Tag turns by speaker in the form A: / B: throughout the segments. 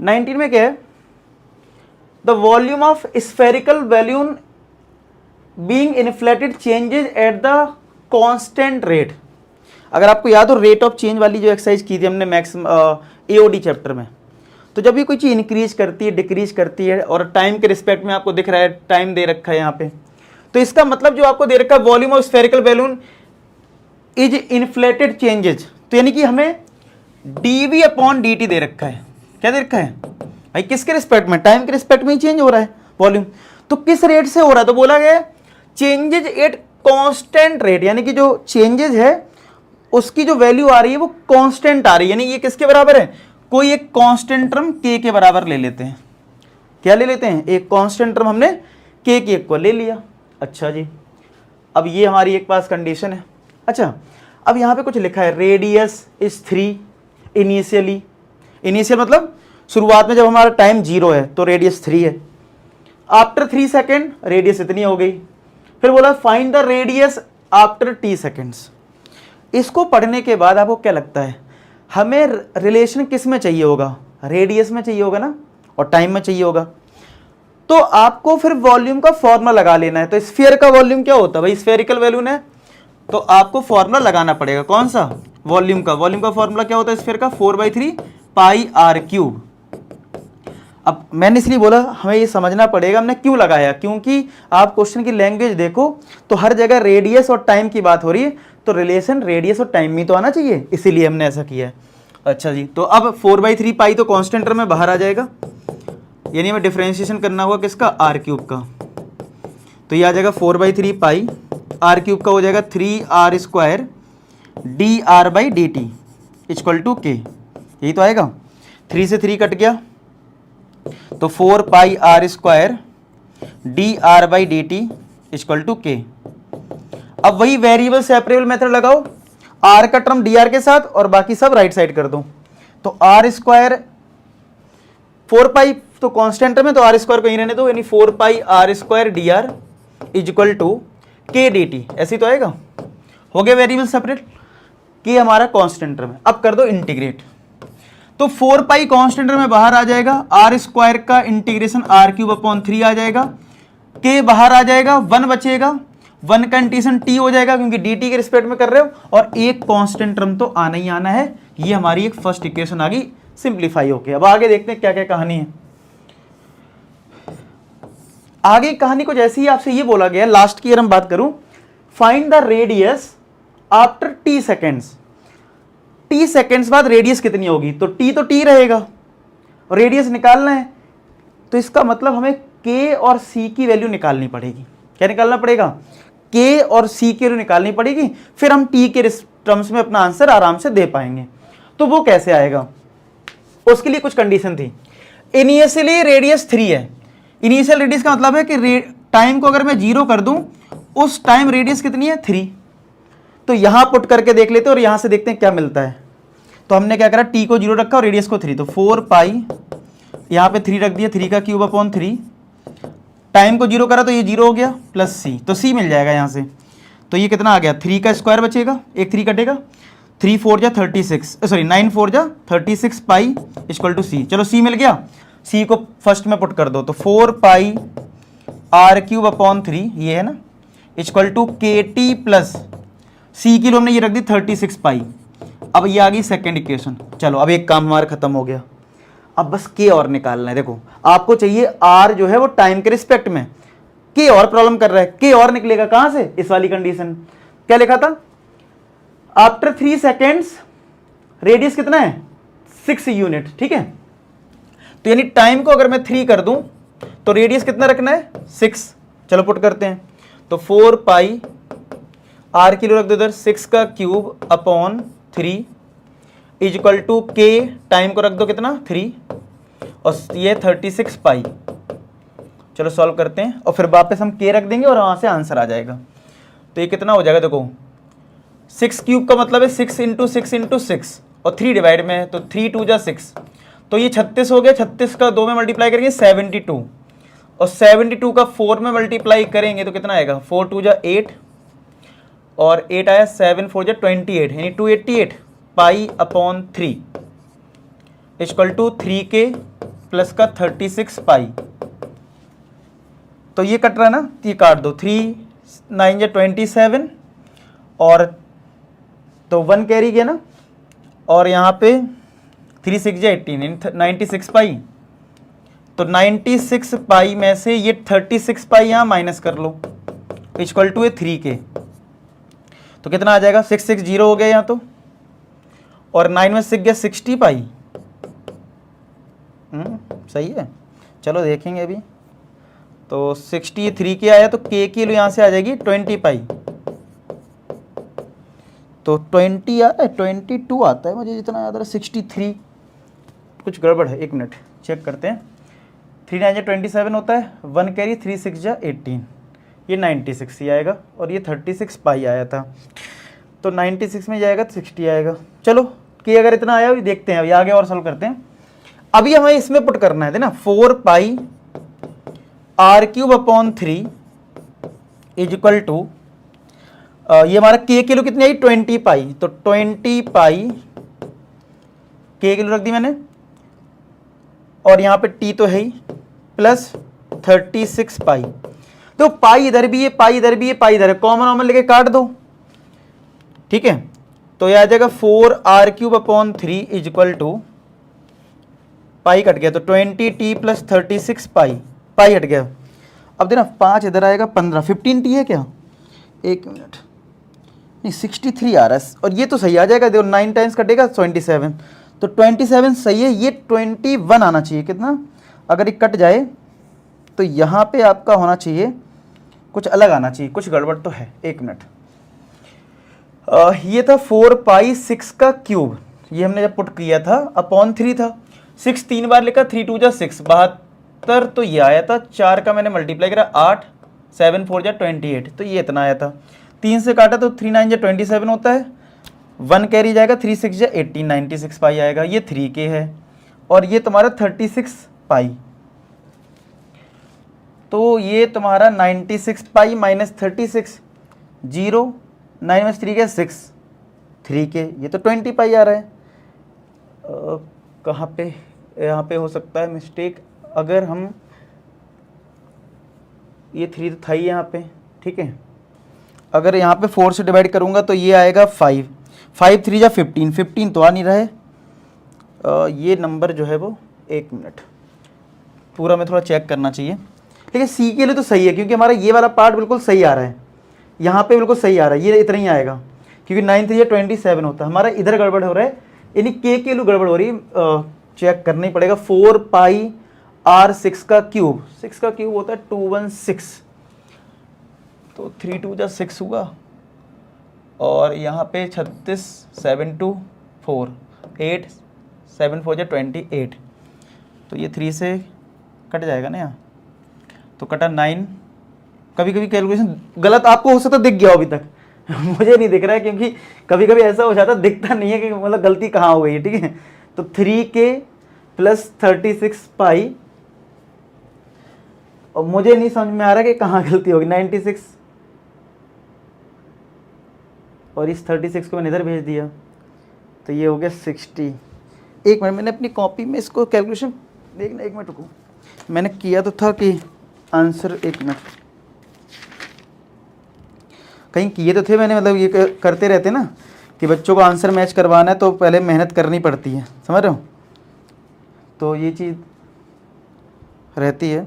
A: 19 में क्या है, the volume of spherical balloon being inflated changes at the constant rate. अगर आपको याद हो रेट ऑफ चेंज वाली जो एक्सरसाइज की थी हमने मैक्स एओडी चैप्टर में, तो जब भी कोई चीज़ इंक्रीज करती है डिक्रीज करती है और टाइम के रिस्पेक्ट में आपको दिख रहा है, टाइम दे रखा है यहाँ पे, तो इसका मतलब जो आपको दे रखा है volume of spherical balloon is inflated changes, तो यानी कि हमें dv अपॉन dt दे रखा है। क्या दे रखा है भाई, किसके रिस्पेक्ट में, टाइम के रिस्पेक्ट में ही चेंज हो रहा है वॉल्यूम, तो किस रेट से हो रहा है, तो बोला गया चेंजेज एट कांस्टेंट रेट, यानी कि जो चेंजेज है उसकी जो वैल्यू आ रही है वो कांस्टेंट आ रही है, यानी ये किसके बराबर है, कोई एक कांस्टेंट टर्म k के बराबर ले लेते हैं। क्या ले लेते हैं, एक कांस्टेंट टर्म हमने k के एक को ले लिया। अच्छा जी, अब ये हमारी एक पास कंडीशन है। अच्छा, अब यहाँ पे कुछ लिखा है रेडियस इज 3 इनिशियली, इनिशियल मतलब शुरुआत में जब हमारा टाइम 0 है तो रेडियस 3 है, आफ्टर 3 सेकेंड रेडियस इतनी हो गई, फिर बोला find the radius after t seconds. इसको पढ़ने के बाद आपको क्या लगता है हमें रिलेशन किस में चाहिए होगा, रेडियस में चाहिए होगा ना, और टाइम में चाहिए होगा, तो आपको फिर वॉल्यूम का फॉर्मूला लगा लेना है। तो स्फीयर का वॉल्यूम क्या होता है भाई, स्फेरिकल बैलून है तो आपको फॉर्मूला लगाना पड़ेगा, कौन सा, वॉल्यूम का। वॉल्यूम का फॉर्मूला क्या होता है स्फीयर का, 4/3 पाई आर क्यूब। अब मैंने इसलिए बोला हमें ये समझना पड़ेगा हमने क्यों लगाया, क्योंकि आप क्वेश्चन की लैंग्वेज देखो तो हर जगह रेडियस और टाइम की बात हो रही है, तो रिलेशन रेडियस और टाइम में तो आना चाहिए, इसीलिए हमने ऐसा किया है। अच्छा जी, तो अब 4/3 पाई तो कांस्टेंट टर्म में बाहर आ जाएगा, यानी हमें डिफरेंशिएशन करना होगा किसका, आर क्यूब का, तो ये आ जाएगा 4/3 पाई आर क्यूब का हो जाएगा 3r² dr/dt equal to k, यही तो आएगा, 3 से 3 कट गया तो 4 pi r² dr/dt equal to k। अब वही वेरिएबल सेपरेबल मेथड लगाओ, r का टर्म dr के साथ और बाकी सब राइट साइड कर दो, तो r², 4 पाई तो कांस्टेंट टर्म है तो r² कहीं रहने दो, यानी 4 pi r² dr equal to k dt, ऐसे तो आएगा, हो गया वेरिएबल सेपरेट, k हमारा कांस्टेंट टर्म है। अब कर दो इंटीग्रेट, तो 4 पाई कांस्टेंट टर्म में बाहर आ जाएगा, r² का इंटीग्रेशन r³ अपॉन 3 आ जाएगा, k बाहर आ जाएगा, 1 बचेगा, 1 का इंटीग्रेशन t हो जाएगा क्योंकि dt के रिस्पेक्ट में कर रहे हो, और एक कांस्टेंट टर्म तो आना ही आना है। ये हमारी एक फर्स्ट इक्वेशन आ गई सिंप्लीफाई होके। अब आगे देखते हैं क्या क्या कहानी है। आगे कहानी कुछ ऐसी ही, आपसे ये बोला गया लास्ट की अगर हम बात करूं, find the radius after t seconds, t seconds बाद रेडियस कितनी होगी, तो t रहेगा और रेडियस निकालना है, तो इसका मतलब हमें k और c की वैल्यू निकालनी पड़ेगी। क्या निकालना पड़ेगा, k और c की वैल्यू निकालनी पड़ेगी, फिर हम t के टर्म्स में अपना आंसर आराम से दे पाएंगे। तो वो कैसे आएगा, उसके लिए कुछ कंडीशन थी। इनिशियली रेडियस 3 है, इनिशियल रेडियस का मतलब है कि टाइम को अगर मैं 0 कर दूं उस टाइम रेडियस कितनी है, 3। तो यहां पुट करके देख लेते हैं और यहां से देखते हैं क्या मिलता है। तो हमने क्या करा, t को 0 रखा और रेडियस को 3, तो 4 पाई यहां पे 3 रख दिया, 3 का क्यूब अपॉन 3, टाइम को 0 करा तो ये 0 हो गया, प्लस c, तो c मिल जाएगा यहां से। तो ये कितना आ गया, 3 का स्क्वायर बचेगा, एक 3 कटेगा, 3 4 जा 36, सॉरी 9 4 जा 36 पाई इक्वल टू c। चलो c मिल गया, c को फर्स्ट में पुट कर दो, तो 4 पाई r³ अपॉन 3 ये है ना, equal to kt plus c की लो हमने ये रख दी 36 पाई। अब ये आ गई सेकेंड इक्वेशन। चलो अब एक काम हमारा खत्म हो गया, अब बस k और निकालना है। देखो आपको चाहिए r जो है वो टाइम के रिस्पेक्ट में, k और प्रॉब्लम कर रहा है, k और निकलेगा कहां से, इस वाली कंडीशन। क्या लिखा था, आफ्टर 3 सेकेंड्स रेडियस कितना है, 6 यूनिट, ठीक है। तो यानी टाइम को अगर मैं 3 कर दूं तो रेडियस कितना रखना है, 6। चलो पुट करते हैं, तो 4 पाई r किलो रख दो इधर, 6 का cube upon 3 equal to k, time को रख दो कितना 3, और ये 36 पाई। चलो सॉल्व करते हैं और फिर वापस हम k रख देंगे और वहां से आंसर आ जाएगा। तो ये कितना हो जाएगा, देखो 6 क्यूब का मतलब है 6 इंटू 6 इंटू 6 और 3 डिवाइड में है, तो 3 2 जा 6, तो ये 36 हो गया, 36 का 2 में मल्टीप्लाई करेंगे 72, और 72 का 4 में मल्टीप्लाई करेंगे तो कितना आएगा, 4 2 जा 8 और 8 आया, 7 4 जा 28, यानी 288 pi upon 3 equal to 3k plus का 36 पाई, तो ये कट रहा है ना, ये काट दो, 3 9 या 27 और तो 1 कैरी गया ना, और यहाँ पे 3 6 या 18 96 पाई, तो 96 पाई में से ये 36 पाई यहाँ माइनस कर लो, इक्वल टू 3 के, तो कितना आ जाएगा 660 हो गया यहाँ तो, और 9 में 6 गया 60 पाई। सही है, चलो देखेंगे अभी। तो 63 के आया तो के की यहाँ से आ जाएगी 20 पाई, तो 20 आता है, 22 आता है मुझे जितना याद आ रहा है, 63 कुछ गड़बड़ है, एक मिनट चेक करते हैं। 3 9 27 होता है, 1 कैरी 3 6 18, ये 96 ही आएगा, और ये 36 पाई आया था, तो 96 में जाएगा 60 आएगा। चलो कि अगर इतना आया अभी देखते हैं, अभी आगे और सॉल्व करते हैं। अभी हमें इसमें पुट करना है ना, 4 pi r³ upon 3 is equal to, ये हमारा के किलो कितनी आई 20 पाई, तो 20 पाई के किलो रख दी मैंने, और यहाँ पे टी तो है ही, प्लस 36 पाई, तो पाई इधर भी है, पाई इधर भी है, पाई इधर है, कॉमन कॉमन लेके काट दो, ठीक है। तो यह आ जाएगा 4r³ upon 3 is equal to, pi cut गया तो 20t प्लस 36 पाई, पाई हट गया। अब देना 5 इधर आएगा 15, 15t है क्या, एक मिनट, नहीं 63 आ रहा है, और ये तो सही आ जाएगा, देखो 9 टाइम्स कटेगा 27, तो 27 सही है, ये 21 आना चाहिए, कितना अगर ये कट जाए तो यहाँ पे आपका होना चाहिए कुछ अलग आना चाहिए, कुछ गड़बड़ तो है, एक मिनट। ये था 4 पाई 6 का क्यूब, ये हमने जब पुट किया था, अपॉन 3 था, 6 3 बार लिखा, 3 2 जा 6 72, तो ये आया था, 4 का मैंने मल्टीप्लाई करा 8, 7 4 जा 28, तो ये इतना आया था। 3 से काटा तो 3 9 जा 27 होता है, 1 कैरी जाएगा, 3 6 जा 18, 96 पाई आएगा, ये 3 के है, और ये तुम्हारा 36 पाई, तो ये तुम्हारा 96 पाई माइनस 36, 0 9 में 3 के 6, 3 के, ये तो 20 पाई आ रहा है। कहाँ पे, यहाँ पे हो सकता है मिस्टेक, अगर हम, ये 3 तो था ही यहाँ पे, ठीक है, अगर यहाँ पे 4 से डिवाइड करूँगा तो ये आएगा 5, 5 3 जा 15, 15 तो आ नहीं रहा है, ये नंबर जो है वो, एक मिनट पूरा में थोड़ा चेक करना चाहिए, ठीक है। सी के लिए तो सही है, क्योंकि हमारा ये वाला पार्ट बिल्कुल सही आ रहा है, यहाँ पे बिल्कुल सही आ रहा है, ये इतना ही आएगा, क्योंकि 9 3 जा 27 होता है, हमारा इधर गड़बड़ हो रहा है, यानी के लिए गड़बड़ हो रही है, चेक करना ही पड़ेगा। 4 पाई r 6 का क्यूब, 6 का क्यूब होता है 216, तो 3 2 जा 6 हुआ, और यहाँ पे 36 7 2 4 8 7 4 जा 28, तो ये 3 से कट जाएगा ना यहाँ, तो कटा 9, कभी कभी कैलकुलेशन गलत आपको हो सकता दिख गया अभी तक मुझे नहीं दिख रहा है, क्योंकि कभी कभी ऐसा हो जाता दिखता नहीं है कि मतलब गलती कहाँ हो गई है, ठीक है। तो 3k प्लस 36 पाई, और मुझे नहीं समझ में आ रहा कि कहाँ गलती होगी, 96 और इस 36 को मैंने इधर भेज दिया, तो ये हो गया 60। एक मिनट, मैंने अपनी कॉपी में इसको कैलकुलेशन देखना, एक मिनट रुको, मैंने किया तो था कि आंसर, एक मिनट कहीं किए तो थे मैंने, मतलब ये करते रहते ना कि बच्चों को आंसर मैच करवाना है तो पहले मेहनत करनी पड़ती है, समझ रहे हो, तो ये चीज़ रहती है।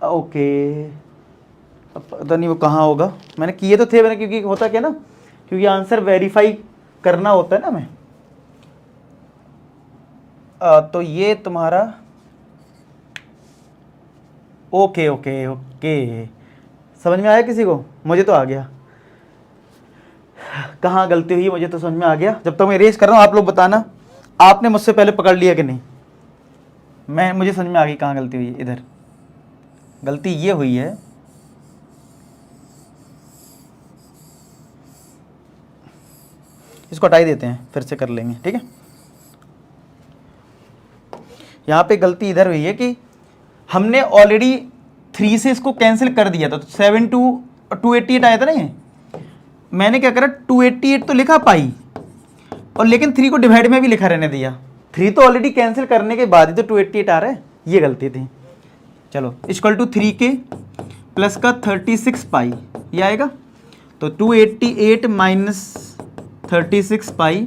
A: ओके, अब पता नहीं वो कहाँ होगा, मैंने किए तो थे मैंने, क्योंकि होता क्या ना, क्योंकि आंसर वेरीफाई करना होता है ना मैं, तो ये तुम्हारा, ओके ओके ओके, समझ में आया किसी को, मुझे तो आ गया कहाँ गलती हुई, मुझे तो समझ में आ गया। जब तक मैं इरेज कर रहा हूँ आप लोग बताना आपने मुझसे पहले पकड़ लिया कि नहीं, मुझे समझ में आ गई कहाँ गलती हुई है। इधर गलती ये हुई है, इसको हटा ही देते हैं, फिर से कर लेंगे, ठीक है। यहाँ पे गलती इधर हुई है कि हमने ऑलरेडी 3 से इसको कैंसिल कर दिया था, तो 7 288 आया था ना, ये मैंने क्या करा 288 तो लिखा पाई, और लेकिन 3 को डिवाइड में भी लिखा रहने दिया, 3 तो ऑलरेडी कैंसिल करने के बाद ही तो 288 आ रहा है, ये गलती थी। चलो इक्वल टू 3k प्लस का 36 पाई, ये आएगा। तो 288 minus 36 pi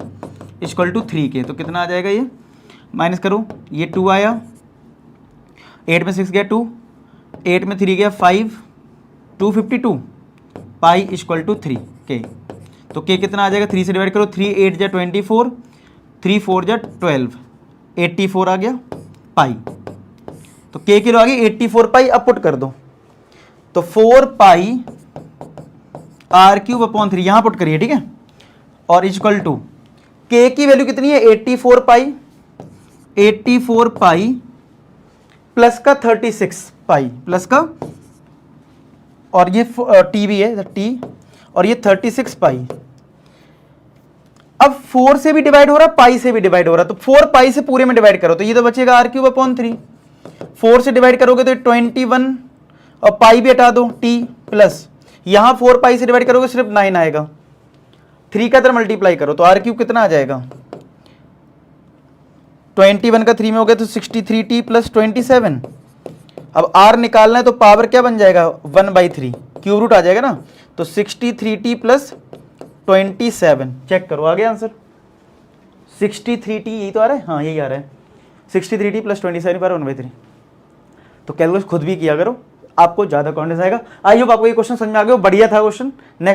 A: equal to 3k, तो कितना आ जाएगा ये, माइनस करो, ये 2 आया, 8 में 6 गया 2, 8 में 3 गया 5, 252 पाई इक्वल टू 3k। तो k कितना आ जाएगा, 3 से डिवाइड करो, 3 8 जा 24, 3 4 जा 12, 84 आ गया पाई। तो k किलो आ गई 84 पाई, अब पुट कर दो, तो 4 पाई r³ अपॉन 3 यहां पुट करिए, ठीक है। और इक्वल टू k की वैल्यू कितनी है, 84 पाई, 84 पाई प्लस का 36 पाई प्लस का, और ये t भी है t, और ये 36 पाई। अब 4 से भी डिवाइड हो रहा, पाई से भी डिवाइड हो रहा, तो 4 पाई से पूरे में डिवाइड करो तो ये तो बचेगा r³ अपॉन 3। 4 से डिवाइड करोगे तो 21, और पाई भी हटा दो t प्लस, यहां 4 पाई से डिवाइड करोगे सिर्फ 9 आएगा, 3 का इधर मल्टीप्लाई करो तो r³ कितना आ जाएगा, 21 का 3 में हो गया तो 63t प्लस 27। अब r निकालना है तो पावर क्या बन जाएगा, 1/3, क्यूब रूट आ जाएगा ना, तो 63t प्लस 27। चेक करो आ गया आंसर, 63t यही तो आ रहा है, हाँ यही आ रहा है, 63t प्लस 27 पर 1/3। तो कैलकुलेट खुद भी किया करो, आपको ज़्यादा कॉन्फिडेंस आएगा। आई होप आपको ये क्वेश्चन समझ में आ गया हो, बढ़िया था क्वेश्चन। नेक्स्ट